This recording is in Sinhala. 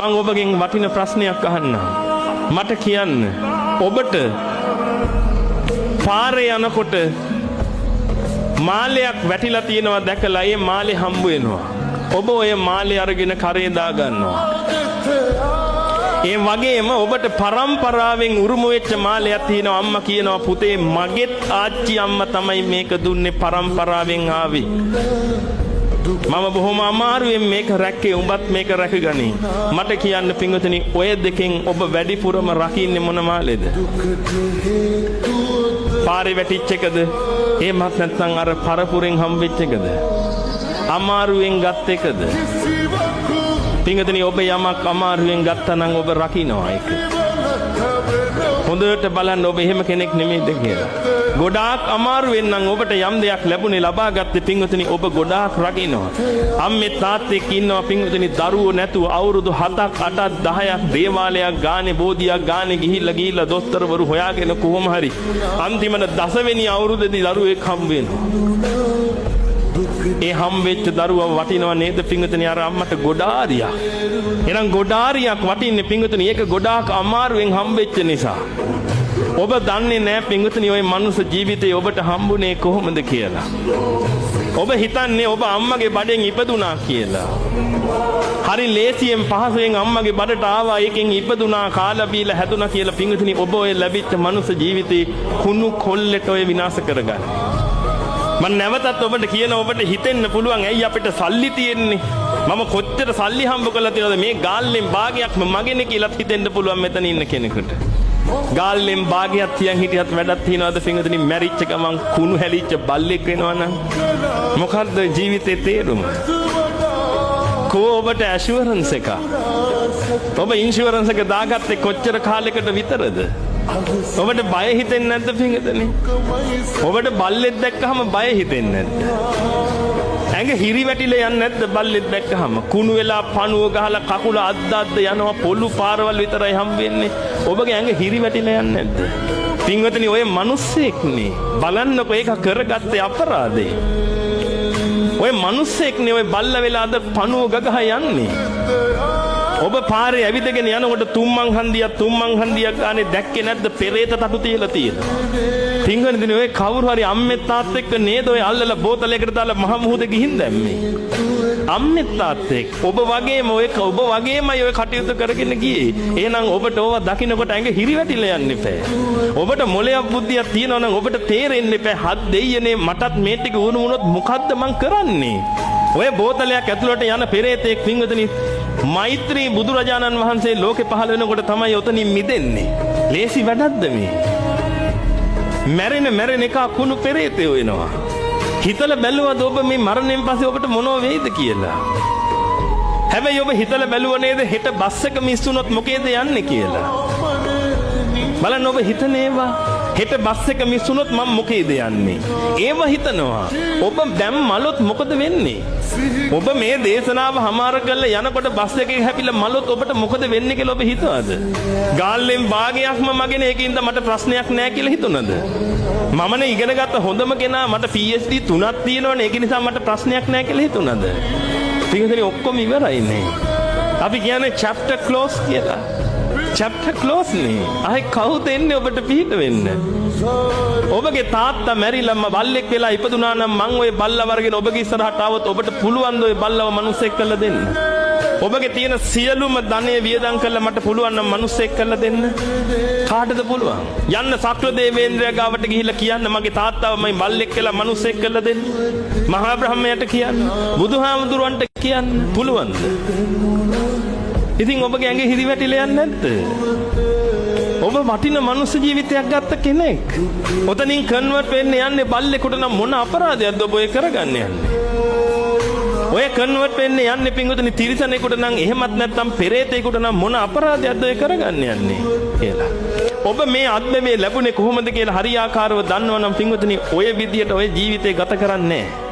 මම ඔබගෙන් වටින ප්‍රශ්නයක් අහන්නම්. මට කියන්න ඔබට පාරේ යනකොට මාලයක් වැටිලා තියෙනවා දැකලා ඒ මාලේ හම්බ වෙනවා. ඔබ ඔය මාලේ අරගෙන කරේ දා ගන්නවා. ඒ වගේම ඔබට පරම්පරාවෙන් උරුම වෙච්ච මාලයක් තියෙනවා. අම්මා කියනවා පුතේ මගෙත් ආච්චි අම්මා තමයි මේක දුන්නේ පරම්පරාවෙන් ආවේ. මම බොහොම අමාරුවෙන් මේක රැක්කේ උඹත් මේක රැකගනි. මට කියන්න පින්වතුනි ඔය දෙකෙන් ඔබ වැඩිපුරම රකින්නේ මොන මාලේද? පාරේ වැටිච්ච එකද? එහෙමත් නැත්නම් අර පරපුරෙන් හම්බෙච්ච එකද? අමාරුවෙන් ගත් එකද? පින්වතුනි ඔබ යමක් අමාරුවෙන් ගත්තා නම් ඔබ රකින්නවා ඒක. හොඳට බලන්න ඔබ එහෙම කෙනෙක් නෙමෙයිද කියලා. ගොඩාක් අමාරුවෙන් නම් ඔබට යම් දෙයක් ලැබුණේ ලබා ගත්තේ පින්වතුනි ඔබ ගොඩාක් රකින්නවා. අම්මේ තාත්තෙක් ඉන්නවා පින්වතුනි දරුවෝ නැතුව අවුරුදු 7ක් 8ක් 10ක් දේවාලයක් ගානේ බෝධියක් ගානේ ගිහිල්ලා දොස්තරවරු හොයාගෙන කොහොම හරි අන්තිමට දසවෙනි අවුරුද්දේදී දරුවෙක් හම්බ වෙනවා. ඒ හම්බෙච්ච දරුවා වටිනව නේද පින්වතුනි අර අම්මට ගොඩාරියක්. එහෙනම් ගොඩාරියක් වටින්නේ පින්වතුනි ඒක ගොඩාක් අමාරුවෙන් හම්බෙච්ච නිසා. ඔබ දන්නේ නැහැ පින්වතුනි ওই මනුස්ස ජීවිතේ ඔබට හම්බුනේ කොහොමද කියලා. ඔබ හිතන්නේ ඔබ අම්මගේ බඩෙන් ඉපදුනා කියලා. හරි ලේසියෙන් පහසුවෙන් අම්මගේ බඩට ආවා ඒකෙන් ඉපදුනා කාලා බීලා හැදුනා කියලා පින්වතුනි ඔබ ඔය ලැබිච්ච මනුස්ස ජීවිතේ කුණු කොල්ලෙට ඔය විනාශ කරගන්න. මම නැවතත් ඔබට කියන ඔබට හිතෙන්න පුළුවන් ඇයි අපිට සල්ලි තියෙන්නේ මම කොච්චර සල්ලි හම්බ කරලා තියෙනවද මේ ගාල්ලෙන් භාගයක්ම මගේනේ කියලා හිතෙන්න පුළුවන් මෙතන ඉන්න කෙනෙකුට. ගාල්ලෙන් භාගයක් තියන් හිටියත් වැඩක් තියනවද පින්වතුනි මැරිච්ච ගමන් කුණු හැලිච්ච බල්ලෙක් වෙනවනම් මොකද්ද ජීවිතේ තේරුම? කෝ ඔබට ඇෂුරන්ස් එක. ඔබ ඉන්ෂුරන්ස් එක දාගත්තේ කොච්චර කාලයකට විතරද? ඔබට බය හිතෙන්නේ නැද්ද පින්වතුනි? ඔබට බල්ලෙක් දැක්කහම බය හිතෙන්නේ නැද්ද? ඇඟ හිරි වැටිලා යන්නේ නැද්ද බල්ලෙක් දැක්කහම? කුණු වෙලා පණුව ගහලා කකුල අද්දාද්ද යනවා පොළු පාරවල් විතරයි හම් වෙන්නේ. ඔබගේ ඇඟ හිරි වැටිලා යන්නේ නැද්ද? පින්වතුනි ඔය මිනිස්සෙක්නේ. බලන්නකො ඒක කරගත්තේ අපරාධේ. ඔය මිනිස්සෙක්නේ ඔය බල්ල වෙලා අද පණුව ගගහ යන්නේ. ඔබ පාරේ ඇවිදගෙන යනකොට තුම්මන් හන්දියක් ගානේ දැක්කේ නැද්ද පෙරේත තටු තියලා තියෙනවා. පින්වතුනි ඔය කවුරු හරි අම්මෙත් තාත්තෙක් එක්ක නේද ඔය අල්ලලා බෝතලයකට දාලා මහ මුහුදේ ගිහින් දැම්මේ. අම්මෙත් තාත්තෙක් ඔබ වගේමයි ඔය කටයුතු කරගෙන ගියේ. එහෙනම් ඔබට ඕවා දකින්නකොට ඇඟ හිරි වැටිලා යන්න එපා. ඔබට මොලයක් බුද්ධියක් තියෙනවා නම් ඔබට තේරෙන්න එපා හත් දෙයියනේ මටත් මේ ටික වුණොත් මොකද්ද මං කරන්නේ? ඔය බෝතලයක් ඇතුළට යන පෙරේතෙක් පින්වතුනි මෛත්‍රී බුදුරජාණන් වහන්සේ ලෝකේ පහළ වෙනකොට තමයි ඔතනින් මිදෙන්නේ. ලේසි වැඩක්ද මේ? මැරෙන එක කුණු පෙරේතය වෙනවා. හිතලා බැලුවද ඔබ මේ මරණයෙන් පස්සේ ඔබට මොනව වෙයිද කියලා? හැබැයි ඔබ හිතලා බැලුව නේද හෙට බස් එක මිස් වුණොත් මොකේද යන්නේ කියලා? බලන්න ඔබ හිතනේවා හෙට බස් එක මිස් වුණොත් මම මොකේද යන්නේ? ඒව හිතනවා. ඔබ දැන් මලොත් මොකද වෙන්නේ? ඔබ මේ දේශනාව හමාර කරලා යනකොට බස් එකේ හැපිලා මලොත් ඔබට මොකද වෙන්නේ කියලා ඔබ හිතවද? ගාල්ලෙන් භාගයක්ම මගේනේ ඒකින්ද මට ප්‍රශ්නයක් නැහැ කියලා හිතුණද? මමනේ ඉගෙනගත්ත හොඳම කෙනා මට PhD 3ක් තියෙනවනේ ඒක නිසා මට ප්‍රශ්නයක් නැහැ කියලා හිතුණද? පිටින් ඔක්කොම ඉවරයිනේ. අපි කියන්නේ chapter close කියලා. chapter close නේ. ආයි කවුද එන්නේ ඔබට පිට වෙන්න? ඔබගේ තාත්තා මැරිලාම බල්ලෙක් වෙලා ඉපදුනා නම් මං ඔය බල්ලා වර්ගෙන ඔබගේ ඉස්සරහට ආවොත් ඔබට පුළුවන් ද ඔය බල්ලව මිනිස්සෙක් කරලා දෙන්න? ඔබගේ තියෙන සියලුම ධනෙ වියදම් කරලා මට පුළුවන් නම් මිනිස්සෙක් කරලා දෙන්න? කාටද පුළුවන්? යන්න සක්‍ර දේවේන්ද්‍රයා ගාවට ගිහිල්ලා කියන්න මගේ තාත්තව මම බල්ලෙක් කියලා මිනිස්සෙක් කරලා දෙන්න. මහා බ්‍රහ්මයාට කියන්න. බුදුහාමුදුරන්ට කියන්න පුළුවන්ද? ඉතින් ඔබගේ ඇඟේ හිරි වැටිලා යන්නේ නැද්ද? ඔබ වටින මනුස්ස ජීවිතයක් ගත්ත කෙනෙක්. ඔතනින් කන්වර්ට් වෙන්න යන්නේ බල්ලෙකුට නම් මොන අපරාධයක්ද ඔබ ඔය කරගන්න යන්නේ? ඔය කන්වර්ට් වෙන්න යන්නේ පින්වතුනි තිරිසනෙකුට නම් එහෙමත් නැත්නම් පෙරේතෙකුට නම් මොන අපරාධයක්ද ඔය කරගන්න යන්නේ කියලා. ඔබ මේ ආත්මය ලැබුණේ කොහොමද කියලා හරියාකාරව දන්නවනම් පින්වතුනි ඔය විදියට ඔය ජීවිතේ ගත කරන්නේ නැහැ.